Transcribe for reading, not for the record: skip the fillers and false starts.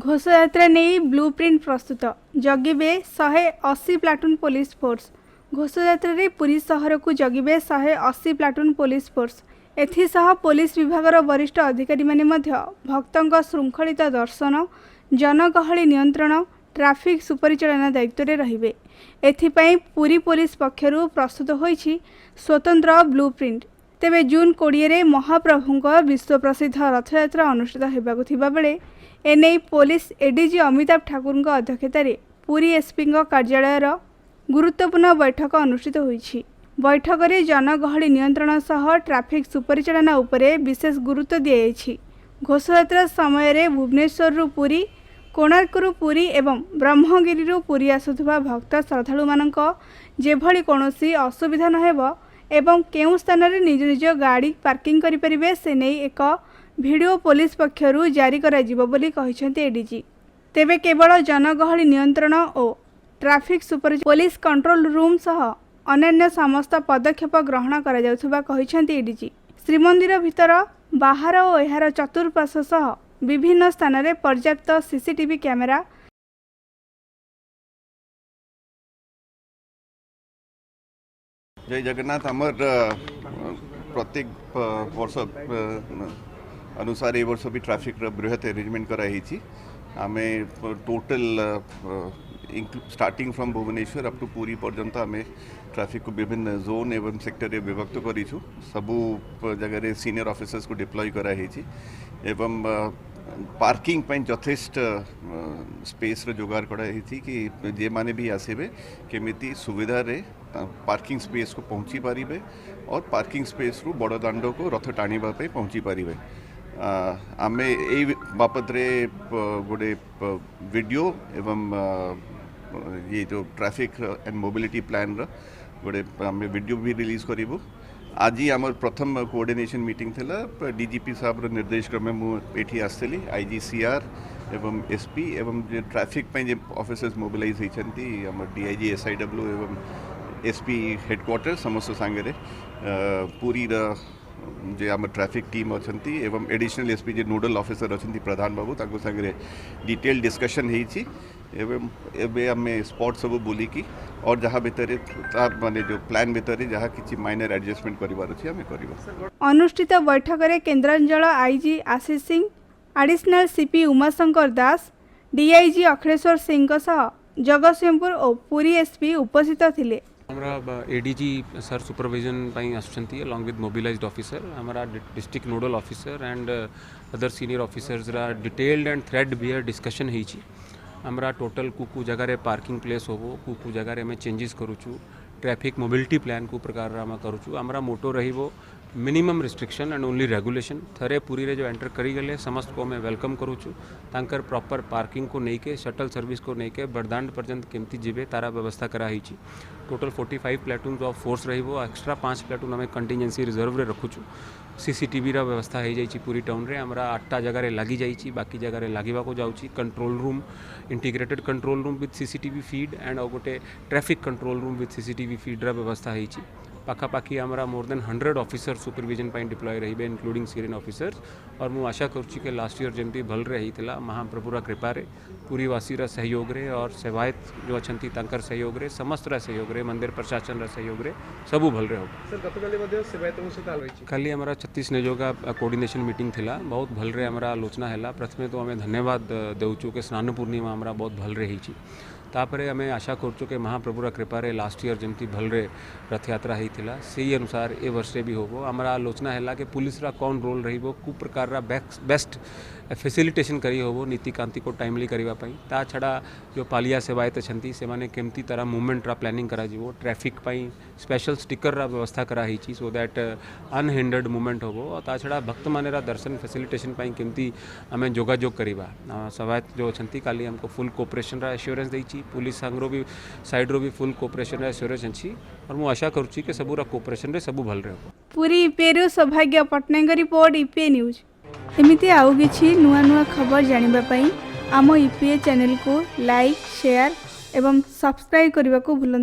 घोषयात्रा नहीं ब्लूप्रिंट प्रस्तुत जगिबे 180 platoon police force. घोषयात्रा रे पुरी सहर को जगिबे 180 प्लाटून पुलिस फोर्स। एथिसह पुलिस विभागर वरिष्ठ अधिकारी माने मध्य भक्तों श्रृंखलित दर्शन जनगहली नियंत्रण ट्राफिक सुपरिचालना दायित्व रे रहिबे। एथिपाई पुरी पुलिस पक्षरु प्रस्तुत होईछि स्वतंत्र ब्लूप्रिंट। तेबे जून 20 रे महाप्रभुंक विश्व प्रसिद्ध रथयात्रा अनुष्ठित हेबाकु थिबा बेले एने पुलिस एडीजी अमिताभ ठाकुर अध्यक्षतार पुरी एसपी कार्यालय गुरुत्वपूर्ण बैठक अनुष्ठित होईछि। बैठक में जनगहली नियंत्रण सह ट्राफिक सुपरिचालना उपरे विशेष गुरुत्व दियाଯାଇଛି। घोषयात्रा समय भुवनेश्वर पुरी कोणार्करू पुरी एवं ब्रह्मगिरी पुरी आसुथुवा भक्त श्रद्धालु मानक जेभली कौनसी असुविधा नहेब एवं केउं स्थान रे निज निज गाड़ी पार्किंग करि परिबे से नै एक वीडियो पुलिस पक्षरु जारी करा जिवो बोली कहिसेंती एडीजी। तेबे केवल जनगहली नियंत्रण और traffic super police control room सह अन्य समस्त पदक्षेप ग्रहण करा जाउथुबा कहिसेंती एडीजी। श्रीमंदिर भितर बाहर और एहार चतुर्पार्श्व सह विभिन्न स्थान रे पर्याप्त सीसीटीवी कैमेरा जय जगन्नाथ। आमर प्रत्येक वर्ष अनुसार ए वर्ष भी ट्रैफिक बृहत अरेंजमेंट कराई। आमे total starting from Bhubaneswar up to Puri पर्यंत आमे ट्रैफिक को विभिन्न जोन एवं सेक्टर रे विभक्त करिछु। सबु जगह रे सीनियर ऑफिसर्स को डिप्लॉय कराई एवं पार्किंग पे यथेष्ट स्पेस रे जोगार कराई कि जे माने भी आसीबे केमिति सुविधा रे पार्किंग स्पेस को पहुँची पारिबे और पार्किंग स्पेस रु बड़ दांड को रथ टाणीबा पे पहुँची पारिबे। आमे ए बापत रे गोटे वीडियो एवं ये जो ट्रैफिक एंड मोबिलिटी प्लान गोटे आम वीडियो भी रिलीज करूँ। आज आम प्रथम कोऑर्डिनेशन मीटिंग थिला डीजीपी साहब निर्देश क्रमे मुझे आसली आईजीसीआर एवं एसपी एवं ट्रैफिक पे ऑफिसर्स मोबिलाइज होती डीआईजी एसआईडब्ल्यू एवं एसपी हेडक्वार्टर समस्त सांगे पूरी जे आम ट्रैफिक टीम अच्छी एवं एडिशनल एसपी जे नोडल ऑफिसर अच्छी प्रधान बाबू ताको सांगे डिटेल डिस्कशन होती एवं एवं आम स्पॉट सब बुलिकी और जहाँ भितर माने जो प्लान भितर जहाँ किसी माइनर एडजस्टमेंट करिवार अछि आमे करिबा। अनुष्ठित बैठक में केन्द्रांचल IG Ashish Singh additional CP Umashankar Das DIG Akhileshwar Singh सह जगतसिंहपुर और पुरी एसपी उपस्थित थिले। हमारा एडीजी सर सुपरविजन पाई आसुचंती अलॉन्ग विथ मोबिलाइज्ड ऑफिसर हमारा district nodal officer and other senior officers रा detailed and threadbare discussion होईची। हमारा टोटल कु जगार पार्किंग प्लेस होबो कु जगार में चेंजेस करूचु ट्रैफिक मोबिलिटी प्लान को प्रकार आम करूचु। हमारा मोटो रहिबो minimum restriction and only regulation. थरे पुरी रे जो एंटर करी गले समस्त को मैं वेलकम करूचु। तांकर प्रॉपर पार्किंग को नहीं के शटल सर्विस को नहीं के बरदांड पर्यंत केमती जीवे तारा व्यवस्था कराई। टोटल 45 प्लाटून ऑफ फोर्स रहिबो एक्स्ट्रा 5 प्लाटून आम कंटिजेंसी रिजर्व रे रखुचु। सीसीटीवी रा व्यवस्था हो जाइए पूरी टाउन रे हमारा 8टा जगह लगी जाइए बाकी जगह लगिबा को जाउची। Control room integrated control room with CCTV feed and गोटे traffic control room with CCTV feed रा व्यवस्था होईची। पाखापाखी हमारा मोर देन 100 ऑफिसर सुपरविजन पर डिप्लॉय रही इंक्लूडिंग सीरियन ऑफिसर्स। और मुझे आशा करुच्ची कि लास्ट ईयर जमी भल रही महाप्रभुरा कृपारे पुरीवासी सहयोग रे और सेवायत जो अच्छी तांकर सहयोग रे समस्त सहयोग रे मंदिर प्रशासन सहयोग रे सबू भल रहे हो। खाली हमारा 36 निजोगा कोऑर्डिनेशन मीटिंग थिला बहुत भल रे हमारा आलोचना है। प्रथमे तो हमें धन्यवाद देउचु कि स्नान पूर्णिमा हमारा बहुत भल रही। तापरे आम आशा करुचु कि महाप्रभुरा कृपारे लास्ट ईयर जमी भलरे रथ यात्रा होता से अनुसार ए वर्षे भी होबो। हमारा आलोचना है कि पुलिस रा कौन रोल रहिबो कु प्रकार बेस्ट फैसिलिटेशन करी होबो नीतिकांति को टाइमली करबा पई। ता छड़ा जो पालिया सेवायत अच्छी से माने केमती तरह मूवमेंट रा प्लानिंग करा जीवो ट्रैफिक पई स्पेशल स्टिकर रा व्यवस्था करा हिची सो दैट अनहिंडर्ड मूवमेंट होबो। और ता छड़ा भक्त माने रा दर्शन फैसिलिटेशन पई केमती आमे जोगाजोग करबा सेवायत जो अच्छी काली हमको फुल कोऑपरेशन रा एश्योरेंस देइची। पुलिस सांगरो भी साइड रो भी फुल कोऑपरेशन रा एश्योरेंस अछि और मु आशा करूची कि सबूरा कोऑपरेशन रे सबू भल रहो। पूरी ईपीए सौभाग्य पटनायक रिपोर्ट ईपीए न्यूज। एमिति आउ किछि नुआ नुआ खबर जानिबा पई आम ईपीए चैनल को लाइक शेयर एवं सब्सक्राइब करने को भूलु।